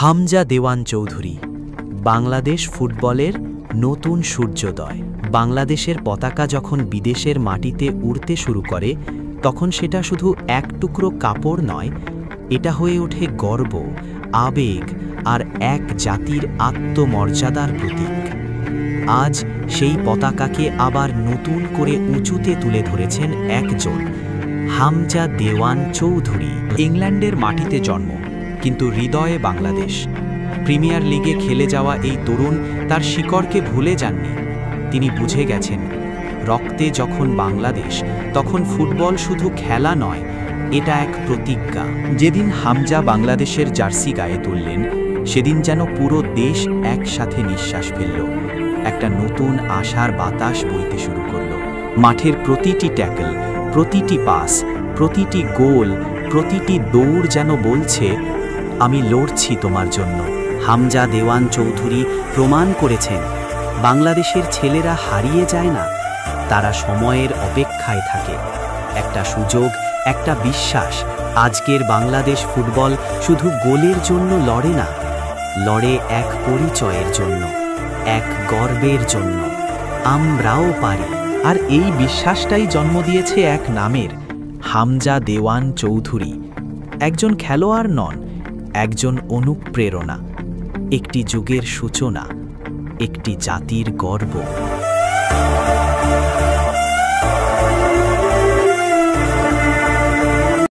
হামজা দেওয়ান চৌধুরী, বাংলাদেশ ফুটবলের নতুন সূর্যোদয়। বাংলাদেশের পতাকা যখন বিদেশের মাটিতে উড়তে শুরু করে, তখন সেটা শুধু এক টুকরো কাপড় নয়, এটা হয়ে ওঠে গর্ব, আবেগ আর এক জাতির আত্মমর্যাদার প্রতীক। আজ সেই পতাকাকে আবার নতুন করে উঁচুতে তুলে ধরেছেন একজন, হামজা দেওয়ান চৌধুরী। ইংল্যান্ডের মাটিতে জন্ম, কিন্তু হৃদয়ে বাংলাদেশ। প্রিমিয়ার লিগে খেলে যাওয়া এই তরুণ তার শিকড়কে ভুলে যাননি। তিনি বুঝে গেছেন, রক্তে যখন বাংলাদেশ, তখন ফুটবল শুধু খেলা নয়, এটা এক প্রতিজ্ঞা। যেদিন হামজা বাংলাদেশের জার্সি গায়ে তুললেন, সেদিন যেন পুরো দেশ একসাথে নিঃশ্বাস ফেলল। একটা নতুন আশার বাতাস বইতে শুরু করল। মাঠের প্রতিটি ট্যাকল, প্রতিটি পাস, প্রতিটি গোল, প্রতিটি দৌড় যেন বলছে, আমি লড়ছি তোমার জন্য। হামজা দেওয়ান চৌধুরী প্রমাণ করেছেন, বাংলাদেশের ছেলেরা হারিয়ে যায় না, তারা সময়ের অপেক্ষায় থাকে। একটা সুযোগ, একটা বিশ্বাস। আজকের বাংলাদেশ ফুটবল শুধু গোলের জন্য লড়ে না, লড়ে এক পরিচয়ের জন্য, এক গর্বের জন্য। আমরাও পারি। আর এই বিশ্বাসটাই জন্ম দিয়েছে এক নামের, হামজা দেওয়ান চৌধুরী। একজন খেলোয়াড় নন, একজন অনুপ্রেরণা, একটি যুগের সূচনা, একটি জাতির গর্ব।